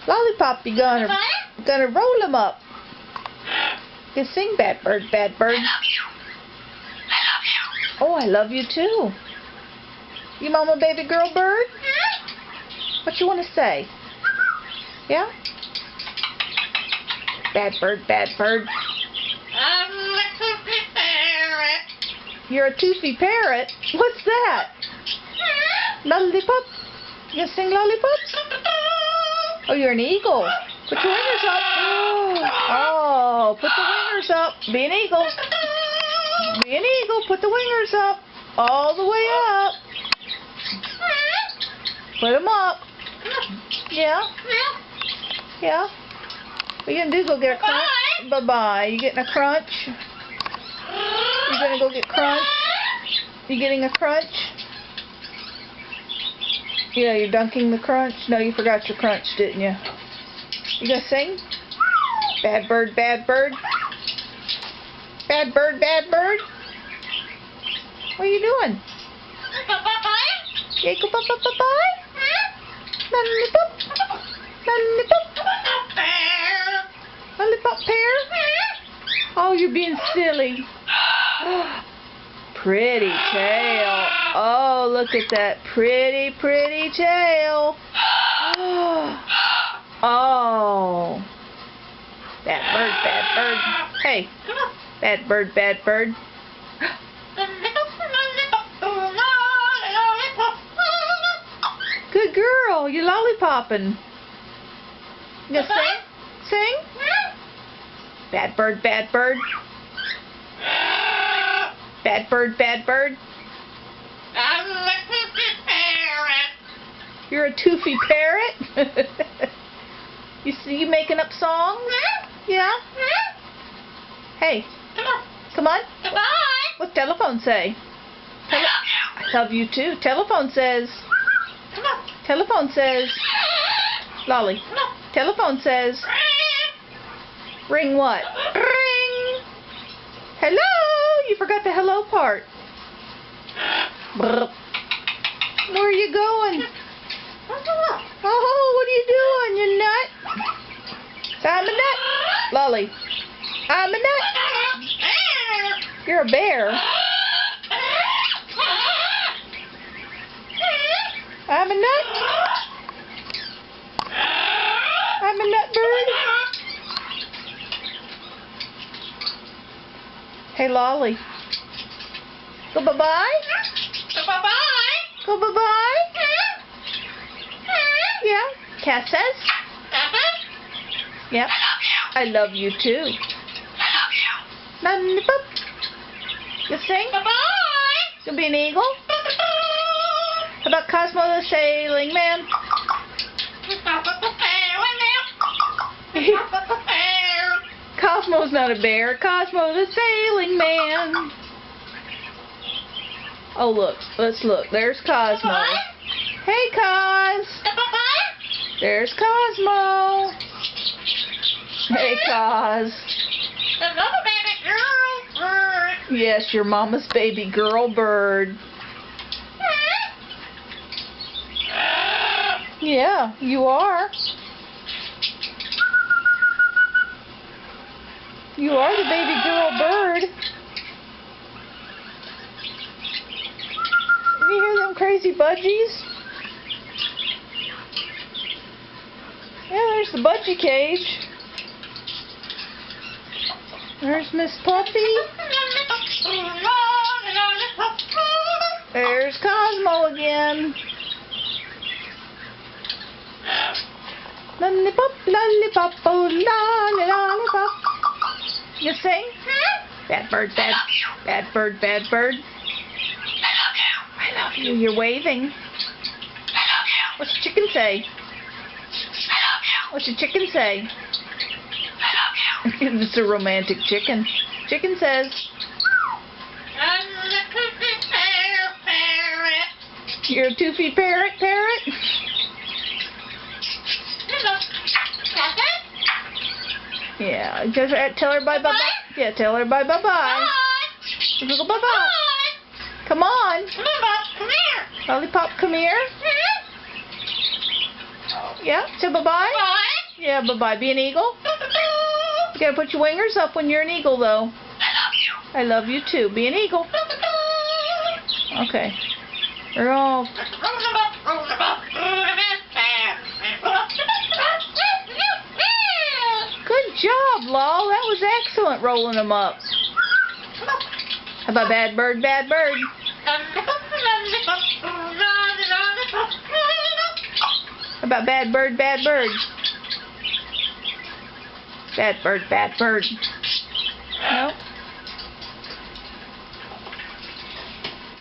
Lollipop, you gonna roll him up. You sing, bad bird, bad bird. I love you. I love you. Oh, I love you too. You mama baby girl bird? What you want to say? Yeah? Bad bird, bad bird. I'm a toothy parrot. You're a toothy parrot? What's that? Lollipop? You sing lollipops? Oh, you're an eagle. Put your wingers up. Oh, put the wingers up. Be an eagle. Be an eagle. Put the wingers up. All the way up. Put them up. Yeah? Yeah? What are you going to do? Go get a crunch? Bye-bye. You getting a crunch? You going to go get crunch? You getting a crunch? Yeah, you're dunking the crunch? No, you forgot your crunch, didn't you? You gonna sing? Bad bird, bad bird. Bad bird, bad bird. What are you doing? Yeah, go bye-bye-bye-bye. Lollipop. Lollipop. Lollipop pear. Oh, you're being silly. Pretty tail. Oh, look at that pretty, pretty tail. Oh. Bad bird, bad bird. Hey. Bad bird, bad bird. Good girl. You're lollipopping. You gonna sing? Sing? Bad bird, bad bird. Bad bird, bad bird. I'm a toothy parrot. You're a toothy parrot? You see you making up songs? Yeah? Hey, come on. Goodbye. What's telephone say? I love you. I love you too. Telephone says. Come on. Telephone says. Lolly. Come on. Telephone says. Ring what? Ring. Hello. You forgot the hello part. Brr. Where are you going? Oh, what are you doing, you nut? I'm a nut. Lolly. I'm a nut. You're a bear. I'm a nut. I'm a nut bird. Hey, Lolly. Go bye-bye. Bye-bye. Go bye-bye. Yeah. Cat says. Yep. I love you. I love you too. I love you. Lollipop. You sing? Bye-bye. You'll be an eagle? How about Cosmo the Sailing Man? Cosmo's not a bear. Cosmo the Sailing Man. Oh, look. Let's look. There's Cosmo. Hey, Cos. There's Cosmo. Hey, Cos. Another baby girl bird. Yes, your mama's baby girl bird. Yeah, you are. You are the baby girl bird. You hear them crazy budgies? Yeah, there's the budgie cage. There's Miss Puffy. There's Cosmo again. Lollipop, lollipop, oh lolly, lollipop. You sing? Bad bird, bad, bad bird, bad bird. I love you. You're waving. I love you. What's the chicken say? I love you. What's the chicken say? I love you. It's a romantic chicken. Chicken says. I'm a toothy parrot. You're a toothy parrot, parrot? Yeah, just tell her bye-bye. Yeah, tell her bye-bye. Bye. Go bye-bye. Come on. Come on, Bob. Come here. Lollipop, come here. Yeah, say bye-bye. Bye. Yeah, bye-bye. Be an eagle. You gotta put your wingers up when you're an eagle, though. I love you. I love you, too. Be an eagle. Okay. We're all... Good job, Lol. That was excellent rolling them up. How about bad bird, bad bird? How about bad bird, bad bird? Bad bird, bad bird. Nope.